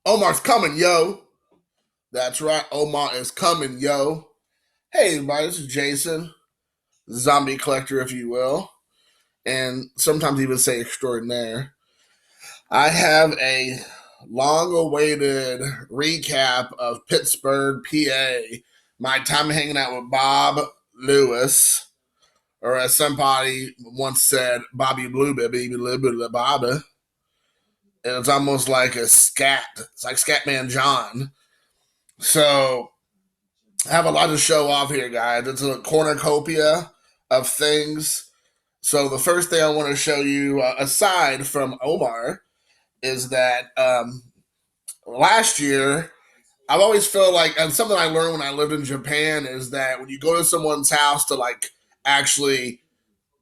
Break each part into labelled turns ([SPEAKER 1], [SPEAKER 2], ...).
[SPEAKER 1] Omar's coming, yo. That's right. Omar is coming, yo. Hey, everybody. This is Jason, zombie collector, if you will, and sometimes even say extraordinaire. I have a long awaited recap of Pittsburgh, PA. My time hanging out with Bob Lewis, or as somebody once said, Bobby Blue Baby, Bobby. And it's almost like a scat. It's like Scatman John. So I have a lot to show off here, guys. It's a cornucopia of things. So the first thing I want to show you, aside from Omar, is that last year I've always felt like, and something I learned when I lived in Japan is that when you go to someone's house to like actually,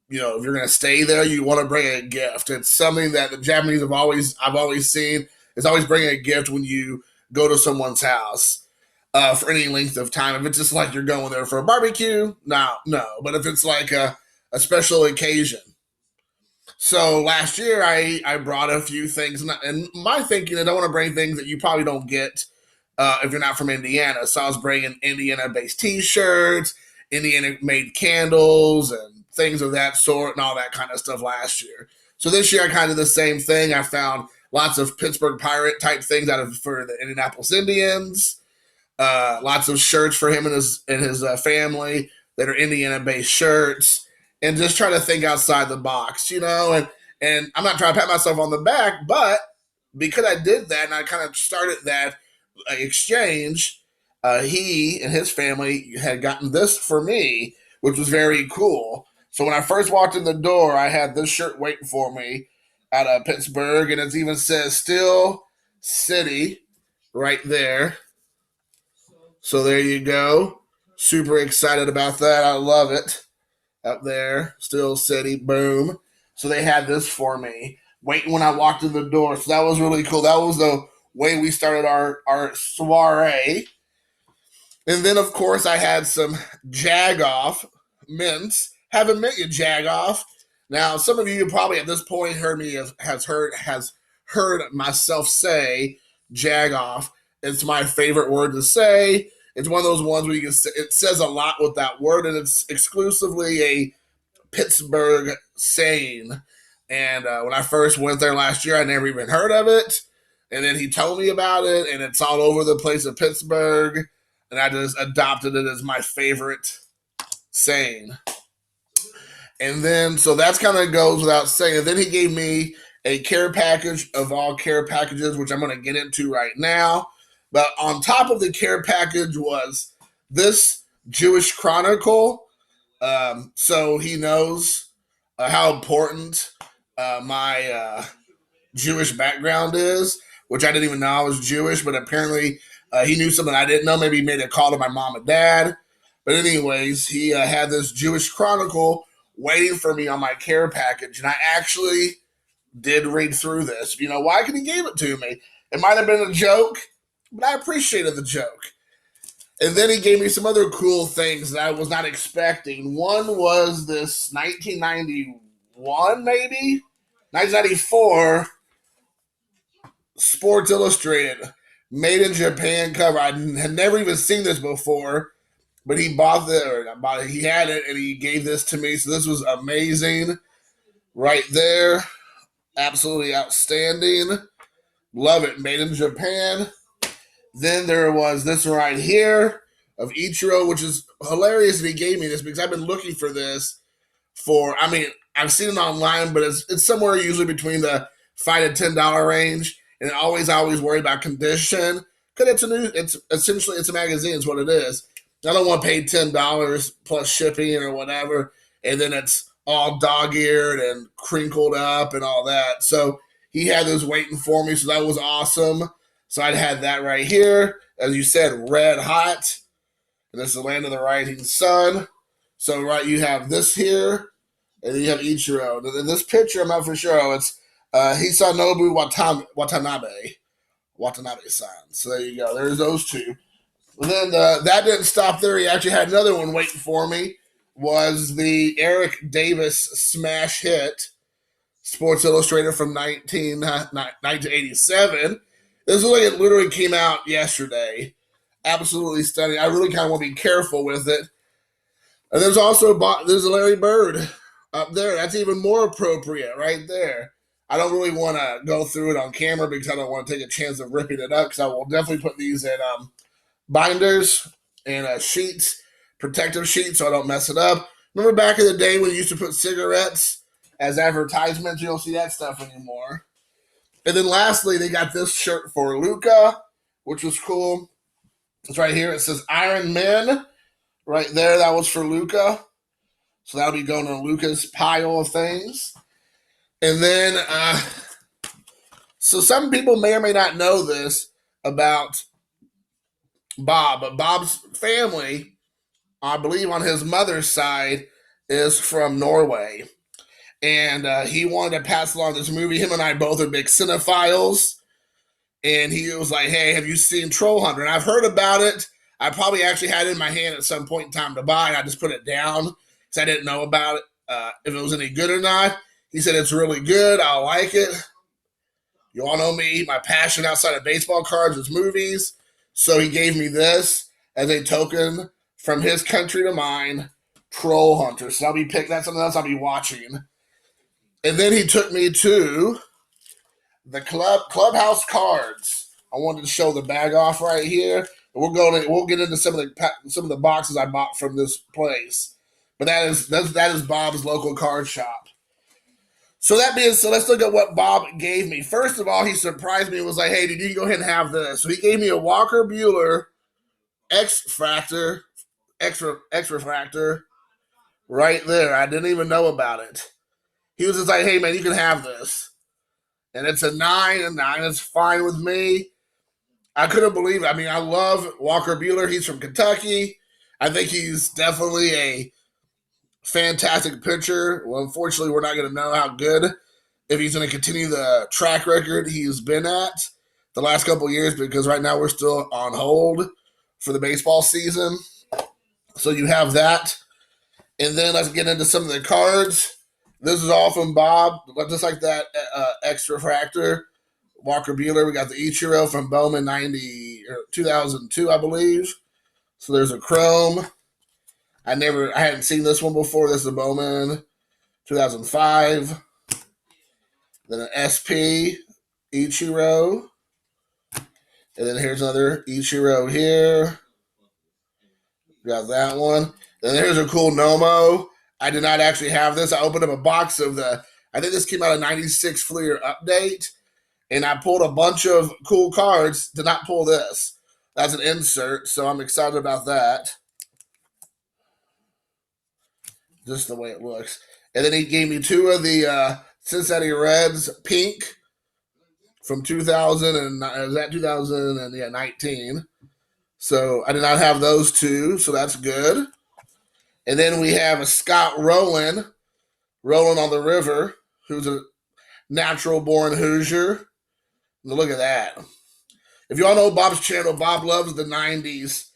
[SPEAKER 1] if you're gonna stay there, you want to bring a gift. It's something that the Japanese I've always seen is always bring a gift when you go to someone's house for any length of time. If it's just like you're going there for a barbecue, no. But if it's like a special occasion. So last year I brought a few things, and my thinking is I want to bring things that you probably don't get if you're not from Indiana. So I was bringing Indiana-based T-shirts, Indiana-made candles, and things of that sort, and all that kind of stuff last year. So this year I kind of did the same thing. I found lots of Pittsburgh Pirate type things for the Indianapolis Indians. Lots of shirts for him and his family that are Indiana-based shirts, and just trying to think outside the box, And I'm not trying to pat myself on the back, but because I did that and I kind of started that exchange, he and his family had gotten this for me, which was very cool. So when I first walked in the door, I had this shirt waiting for me out of Pittsburgh, and it even says "Still City" right there. So there you go. Super excited about that. I love it. Up there, Still City, boom. So they had this for me, waiting when I walked in the door. So that was really cool. That was the way we started our soiree. And then, of course, I had some Jagoff mints. Haven't met you, Jagoff. Now, some of you probably at this point heard me has heard myself say Jagoff. It's my favorite word to say. It's one of those ones where it says a lot with that word, and it's exclusively a Pittsburgh saying. And when I first went there last year, I never even heard of it. And then he told me about it, and it's all over the place in Pittsburgh. And I just adopted it as my favorite saying. And then, so that's kind of goes without saying. And then he gave me a care package of all care packages, which I'm going to get into right now. But on top of the care package was this Jewish Chronicle. So he knows how important my Jewish background is, which I didn't even know I was Jewish, but apparently he knew something I didn't know. Maybe he made a call to my mom and dad. But anyways, he had this Jewish Chronicle waiting for me on my care package. And I actually did read through this. Why? Because he gave it to me. It might have been a joke, but I appreciated the joke. And then he gave me some other cool things that I was not expecting. One was this 1991, maybe? 1994 Sports Illustrated Made in Japan cover. I had never even seen this before, but he bought he had it, and he gave this to me. So this was amazing right there. Absolutely outstanding. Love it. Made in Japan. Then there was this right here of Ichiro, which is hilarious that he gave me this because I've been looking for this I've seen it online, but it's somewhere usually between the $5 to $10 range. And I always worry about condition because it's essentially a magazine is what it is. I don't want to pay $10 plus shipping or whatever, and then it's all dog-eared and crinkled up and all that. So he had those waiting for me, so that was awesome. So I'd had that right here, as you said, red hot. And this is the land of the rising sun. So right, you have this here, and then you have Ichiro. And in this picture, I'm not for sure. It's Hisanobu Watanabe-san. So there you go. There's those two. And then that didn't stop there. He actually had another one waiting for me. Was the Eric Davis smash hit, Sports Illustrated from 1987. This is like it literally came out yesterday. Absolutely stunning. I really kind of want to be careful with it. And there's a Larry Bird up there. That's even more appropriate right there. I don't really want to go through it on camera because I don't want to take a chance of ripping it up because I will definitely put these in binders and sheets, protective sheets so I don't mess it up. Remember back in the day when you used to put cigarettes as advertisements? You don't see that stuff anymore. And then lastly, they got this shirt for Luca, which was cool. It's right here. It says Iron Man right there. That was for Luca. So that'll be going on Luca's pile of things. And then, so some people may or may not know this about Bob, but Bob's family, I believe on his mother's side, is from Norway. And he wanted to pass along this movie. Him and I both are big cinephiles. And he was like, hey, have you seen Troll Hunter? And I've heard about it. I probably actually had it in my hand at some point in time to buy. And I just put it down because I didn't know about it, if it was any good or not. He said, it's really good. I like it. You all know me. My passion outside of baseball cards is movies. So he gave me this as a token from his country to mine, Troll Hunter. So that's something else I'll be watching. And then he took me to the clubhouse cards. I wanted to show the bag off right here. We'll get into some of the boxes I bought from this place. But that is Bob's local card shop. So that being said, let's look at what Bob gave me. First of all, he surprised me and was like, hey, dude, you can go ahead and have this. So he gave me a Walker Buehler X-Refractor right there. I didn't even know about it. He was just like, hey, man, you can have this. And it's a 9, and 9 is fine with me. I couldn't believe it. I mean, I love Walker Buehler. He's from Kentucky. I think he's definitely a fantastic pitcher. Well, unfortunately, we're not going to know how good if he's going to continue the track record he's been at the last couple of years because right now we're still on hold for the baseball season. So you have that. And then let's get into some of the cards. This is all from Bob, just like that X-Refractor. Walker Buehler. We got the Ichiro from Bowman 2002, I believe. So there's a Chrome. I hadn't seen this one before. This is a Bowman 2005. Then an SP Ichiro. And then here's another Ichiro here. Got that one. Then here's a cool Nomo. I did not actually have this. I opened up a box of I think this came out of 96 Fleer Update. And I pulled a bunch of cool cards. Did not pull this. That's an insert, so I'm excited about that. Just the way it looks. And then he gave me 2 of the Cincinnati Reds pink from 2019. So I did not have those 2, so that's good. And then we have a Scott Rowland on the river, who's a natural-born Hoosier. Look at that. If you all know Bob's channel, Bob loves the 90s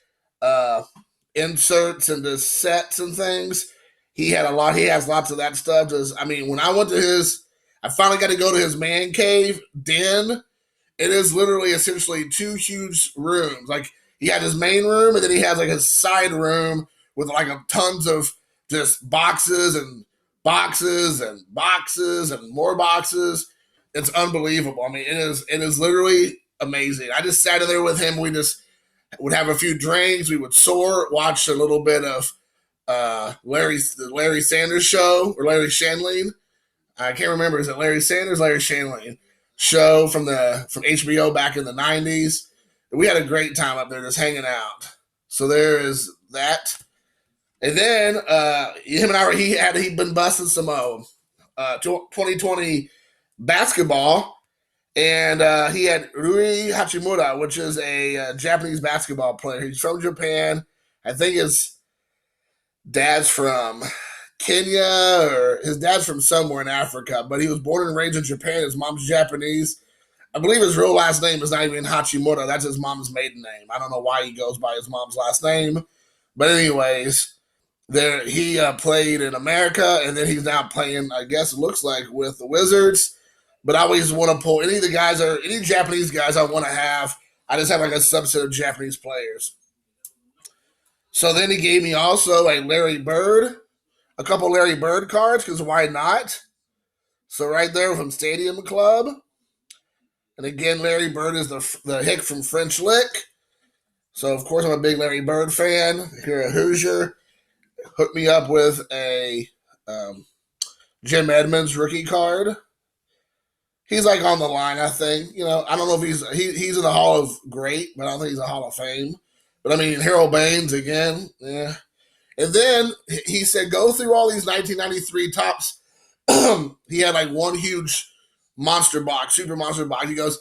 [SPEAKER 1] inserts and the sets and things. He has lots of that stuff. When I went to I finally got to go to his man cave den. It is literally essentially 2 huge rooms. Like he had his main room and then he has like his side room with like tons of just boxes and boxes and boxes and more boxes. It's unbelievable. I mean, it is literally amazing. I just sat in there with him. We just would have a few drinks. We would soar, watch a little bit of the Larry Sanders show or Larry Shanley. I can't remember. Is it Larry Sanders, Larry Shanley show from HBO back in the 90s? We had a great time up there just hanging out. So there is that. And then him and I he'd been busting some 2020 basketball, and he had Rui Hachimura, which is a Japanese basketball player. He's from Japan. I think his dad's from Kenya or his dad's from somewhere in Africa, but he was born and raised in Japan. His mom's Japanese. I believe his real last name is not even Hachimura. That's his mom's maiden name. I don't know why he goes by his mom's last name. But anyways, he played in America, and then he's now playing, I guess it looks like, with the Wizards. But I always want to pull any of the guys or any Japanese guys I want to have. I just have like a subset of Japanese players. So then he gave me also a Larry Bird, a couple Larry Bird cards, because why not? So right there from Stadium Club. And again, Larry Bird is the hick from French Lick. So, of course, I'm a big Larry Bird fan. Here at Hoosier, hooked me up with a Jim Edmonds rookie card. He's like on the line, I think. You know, I don't know if he's in the Hall of Great, but I don't think he's a Hall of Fame. But I mean, Harold Baines again, yeah. And then he said, go through all these 1993 tops. He had like one huge monster box, super monster box. He goes,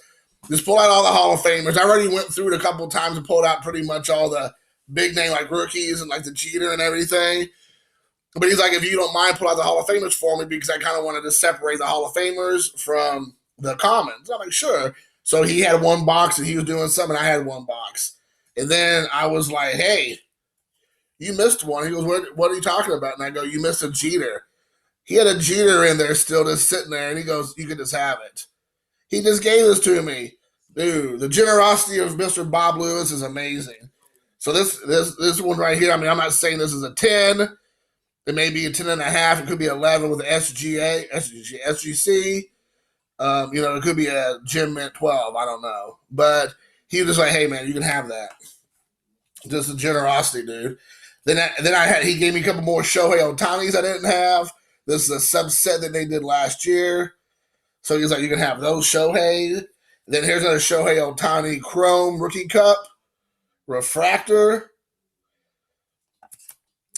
[SPEAKER 1] just pull out all the Hall of Famers. I already went through it a couple of times and pulled out pretty much all the big name like rookies and like the Jeter and everything. But he's like, if you don't mind, pull out the Hall of Famers for me because I kind of wanted to separate the Hall of Famers from the commons. I'm like, sure. So he had one box and he was doing something. I had one box. And then I was like, hey, you missed one. He goes, what are you talking about? And I go, you missed a Jeter. He had a Jeter in there still just sitting there. And he goes, you can just have it. He just gave this to me. Dude, the generosity of Mr. Bob Lewis is amazing. So this one right here, I mean, I'm not saying this is a 10. It may be a 10 and a half. It could be 11 with the SGC. It could be a Jim Mint 12. I don't know. But he was just like, hey, man, you can have that. Just the generosity, dude. He gave me a couple more Shohei Ohtanis I didn't have. This is a subset that they did last year. So he's like, you can have those Shohei. Then here's another Shohei Ohtani Chrome Rookie Cup Refractor.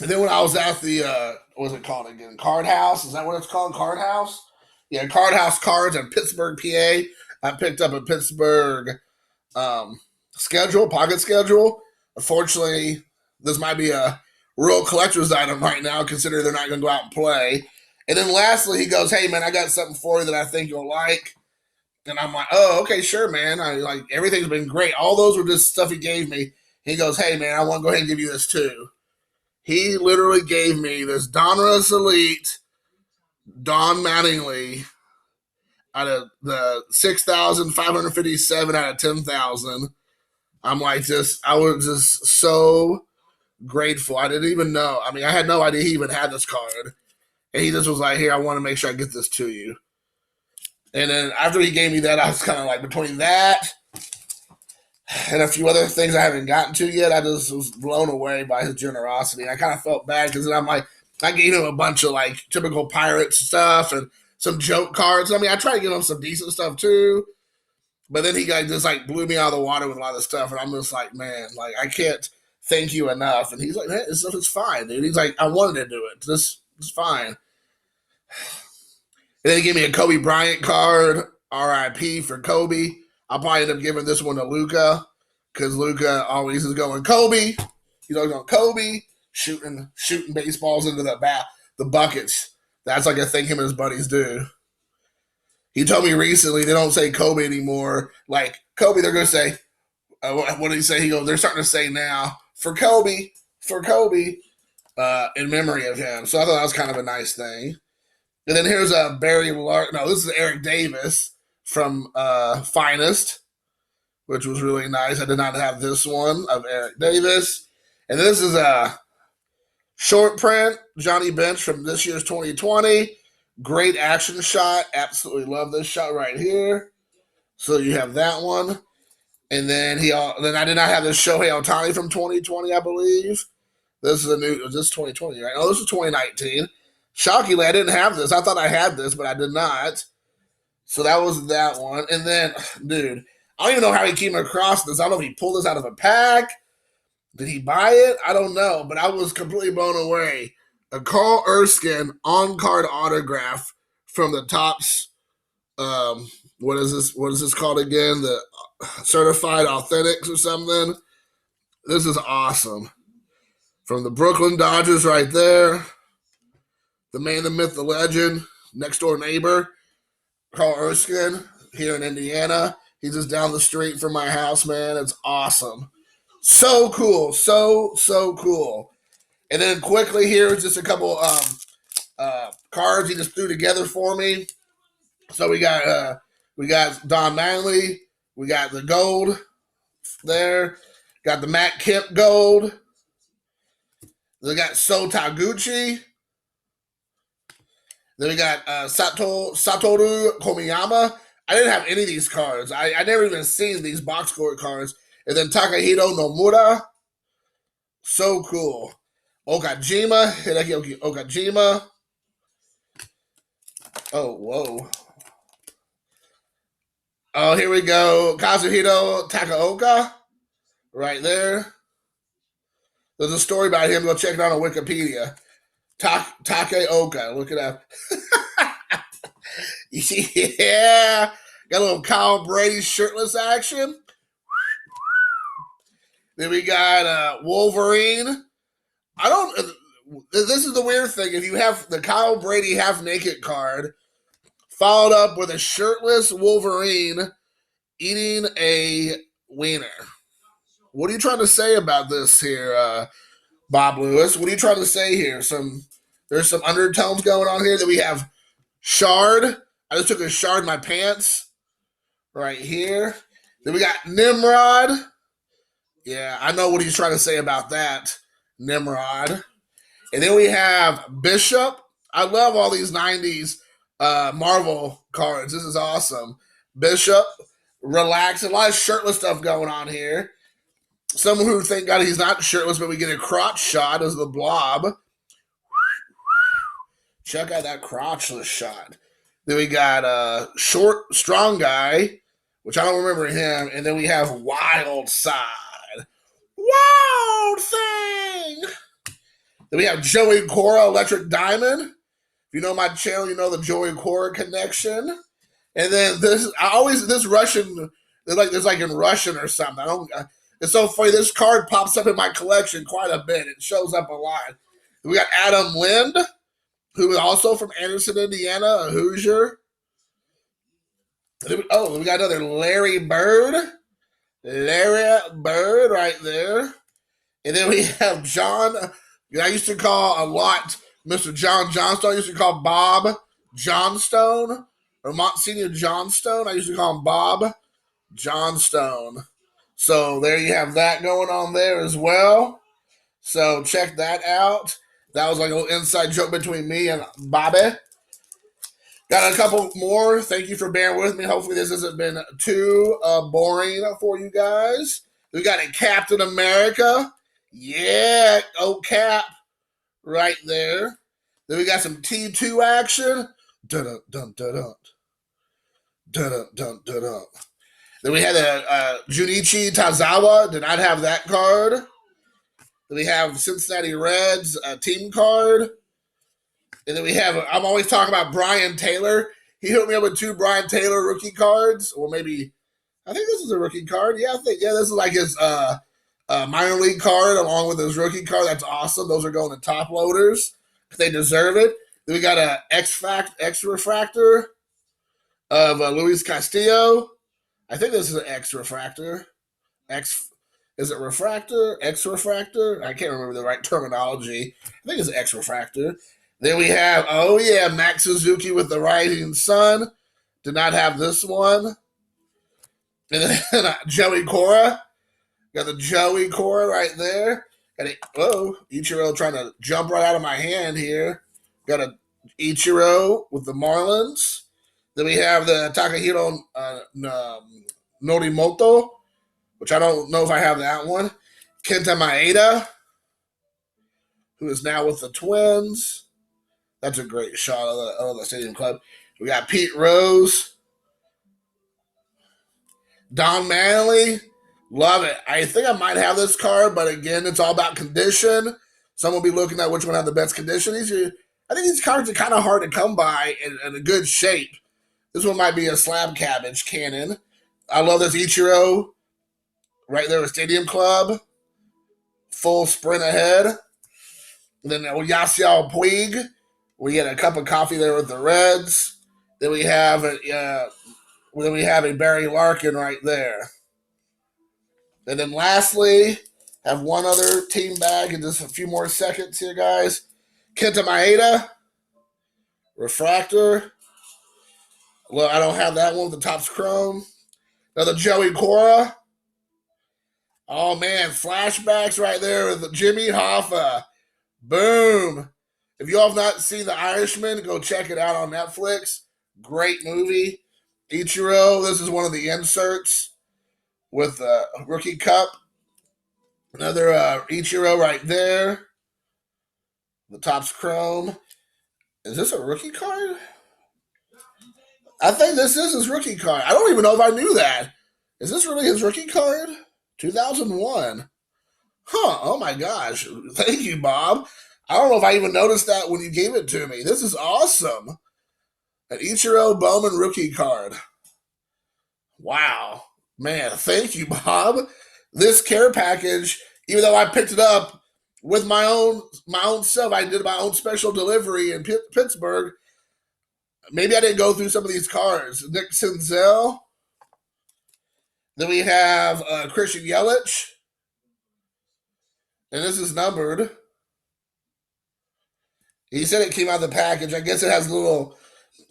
[SPEAKER 1] And then when I was at the, what's it called again? Card House. Is that what it's called? Card House? Yeah, Card House Cards in Pittsburgh, PA. I picked up a Pittsburgh pocket schedule. Unfortunately, this might be a real collector's item right now, considering they're not going to go out and play. And then lastly, he goes, hey, man, I got something for you that I think you'll like. And I'm like, oh, okay, sure, man. Everything's been great. All those were just stuff he gave me. He goes, hey, man, I want to go ahead and give you this too. He literally gave me this Donruss Elite Don Mattingly out of the 6,557 out of 10,000. I was just so grateful. I didn't even know. I mean, I had no idea he even had this card. And he just was like, here, I want to make sure I get this to you. And then after he gave me that, I was kind of like, between that and a few other things I haven't gotten to yet, I just was blown away by his generosity. I kind of felt bad because I'm like, I gave him a bunch of like typical Pirates stuff and some joke cards. I mean, I tried to give him some decent stuff too. But then he just like blew me out of the water with a lot of stuff. And I'm just like, man, like I can't thank you enough. And he's like, man, this stuff is fine, dude. He's like, I wanted to do it. This is fine. And then he gave me a Kobe Bryant card, RIP for Kobe. I'll probably end up giving this one to Luca because Luca always is going Kobe. He's always going Kobe, shooting baseballs into the buckets. That's like a thing him and his buddies do. He told me recently they don't say Kobe anymore. Like Kobe, they're going to say, what did he say? He goes, they're starting to say now, for Kobe, in memory of him. So I thought that was kind of a nice thing. And then here's a this is Eric Davis from Finest, which was really nice. I did not have this one of Eric Davis. And this is a short print, Johnny Bench from this year's 2020. Great action shot. Absolutely love this shot right here. So you have that one. And then I did not have this Shohei Ohtani from 2020, I believe. This is this is 2020, right? Oh, this is 2019. Shockingly, I didn't have this. I thought I had this, but I did not. So that was that one. And then, dude, I don't even know how he came across this. I don't know if he pulled this out of a pack. Did he buy it? I don't know. But I was completely blown away. A Carl Erskine on-card autograph from the Topps. What is this? What is this called again? The Certified Authentics or something. This is awesome. From the Brooklyn Dodgers right there. The man, the myth, the legend, next door neighbor, Carl Erskine, here in Indiana. He's just down the street from my house, man. It's awesome. So cool. So cool. And then quickly here is just a couple cards he just threw together for me. So we got Don Manley. We got the gold there. Got the Matt Kemp gold. Then we got So Taguchi. Then we got Satoru Komiyama. I didn't have any of these cards. I never even seen these box score cards. And then Takahito Nomura. So cool. Okajima. Hideki Okajima. Oh, whoa. Oh, here we go. Kazuhito Takaoka. Right there. There's a story about him. Go check it out on Wikipedia. Takeoka. Look it up. Yeah. Got a little Kyle Brady shirtless action. Then we got Wolverine. This is the weird thing. If you have the Kyle Brady half naked card, followed up with a shirtless Wolverine eating a wiener. What are you trying to say about this here, Bob Lewis? What are you trying to say here? There's some undertones going on here that we have Shard. I just took a shard in my pants right here. Then we got Nimrod. Yeah, I know what he's trying to say about that, Nimrod. And then we have Bishop. I love all these 90s Marvel cards. This is awesome. Bishop, relax. A lot of shirtless stuff going on here. Some who thank God he's not shirtless, but we get a crotch shot as the Blob. Check out that crotchless shot. Then we got short, strong guy, which I don't remember him. And then we have Wild Side. Wild Thing. Then we have Joey Cora, Electric Diamond. If you know my channel, you know the Joey Cora connection. And then this Russian, it's like in Russian or something. It's so funny. This card pops up in my collection quite a bit. It shows up a lot. We got Adam Lind, who is also from Anderson, Indiana, a Hoosier. We got another Larry Bird. Larry Bird right there. And then we have John. I used to call a lot Mr. John Johnstone. I used to call Bob Johnstone or Monsignor Johnstone. I used to call him Bob Johnstone. So there you have that going on there as well. So check that out. That was like a little inside joke between me and Bobby. Got a couple more. Thank you for bearing with me. Hopefully this hasn't been too boring for you guys. We got a Captain America. Yeah, Cap right there. Then we got some T2 action. Dun-dun-dun-dun-dun. Dun-dun-dun-dun-dun. Then we had a Junichi Tazawa. Did not have that card. Then we have Cincinnati Reds team card. And then we have, I'm always talking about Brian Taylor. He hooked me up with 2 Brian Taylor rookie cards. Or maybe, I think this is a rookie card. Yeah, this is like his minor league card along with his rookie card. That's awesome. Those are going to top loaders. They deserve it. Then we got a X refractor of Luis Castillo. I think this is an X refractor. Is it refractor? X refractor? I can't remember the right terminology. I think it's X refractor. Then we have, Max Suzuki with the Rising Sun. Did not have this one. And then Joey Cora. Got the Joey Cora right there. Ichiro trying to jump right out of my hand here. Got a Ichiro with the Marlins. Then we have the Takahiro Norimoto, which I don't know if I have that one. Kenta Maeda, who is now with the Twins. That's a great shot of the Stadium Club. We got Pete Rose. Don Manley. Love it. I think I might have this card, but again, it's all about condition. Someone will be looking at which one have the best condition. I think these cards are kind of hard to come by in a good shape. This one might be a slab cabbage cannon. I love this Ichiro right there with Stadium Club. Full sprint ahead. And then Yasiel Puig. We get a cup of coffee there with the Reds. Then we have a Barry Larkin right there. And then lastly, have one other team bag in just a few more seconds here, guys. Kenta Maeda, refractor Well, I don't have that one with the top's chrome. Another Joey Cora. Oh man, flashbacks right there with Jimmy Hoffa. Boom. If you all have not seen The Irishman, go check it out on Netflix. Great movie. Ichiro, this is one of the inserts with the rookie cup. Another Ichiro right there. The top's chrome. Is this a rookie card? I think this is his rookie card. I don't even know if I knew that. Is this really his rookie card? 2001. Huh. Oh my gosh. Thank you, Bob. I don't know if I even noticed that when you gave it to me. This is awesome. An Ichiro Bowman rookie card. Wow. Man, thank you, Bob. This care package, even though I picked it up with my own self, I did my own special delivery in Pittsburgh. Maybe I didn't go through some of these cards. Nick Senzel. Then we have Christian Yelich. And this is numbered. He said it came out of the package. I guess it has a little,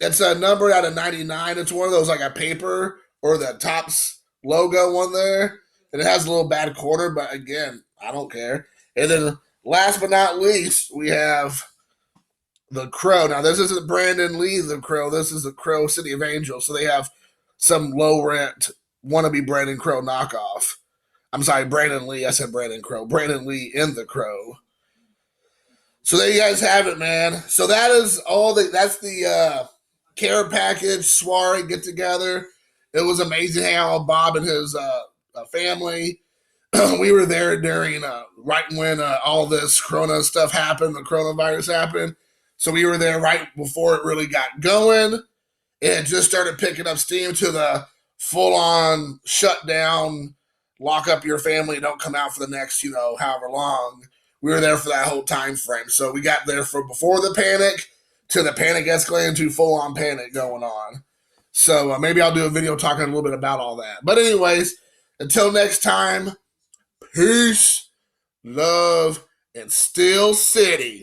[SPEAKER 1] it's a number out of 99. It's one of those like a paper or the Topps logo one there. And it has a little bad corner, but again, I don't care. And then last but not least, we have the Crow. Now, this isn't Brandon Lee, the Crow. This is the Crow City of Angels. So they have some low rent wannabe Brandon Crow knockoff. I'm sorry, Brandon Lee. I said Brandon Crow. Brandon Lee in the Crow. So there you guys have it, man. So that is all. That's the care package, soiree get together. It was amazing hanging out with Bob and his family. We were there during right when all this Corona stuff happened, the coronavirus happened. So we were there right before it really got going. It just started picking up steam to the full-on shutdown, lock up your family, don't come out for the next, however long. We were there for that whole time frame. So we got there from before the panic to the panic escalating to full-on panic going on. So maybe I'll do a video talking a little bit about all that. But anyways, until next time, peace, love, and Steel City.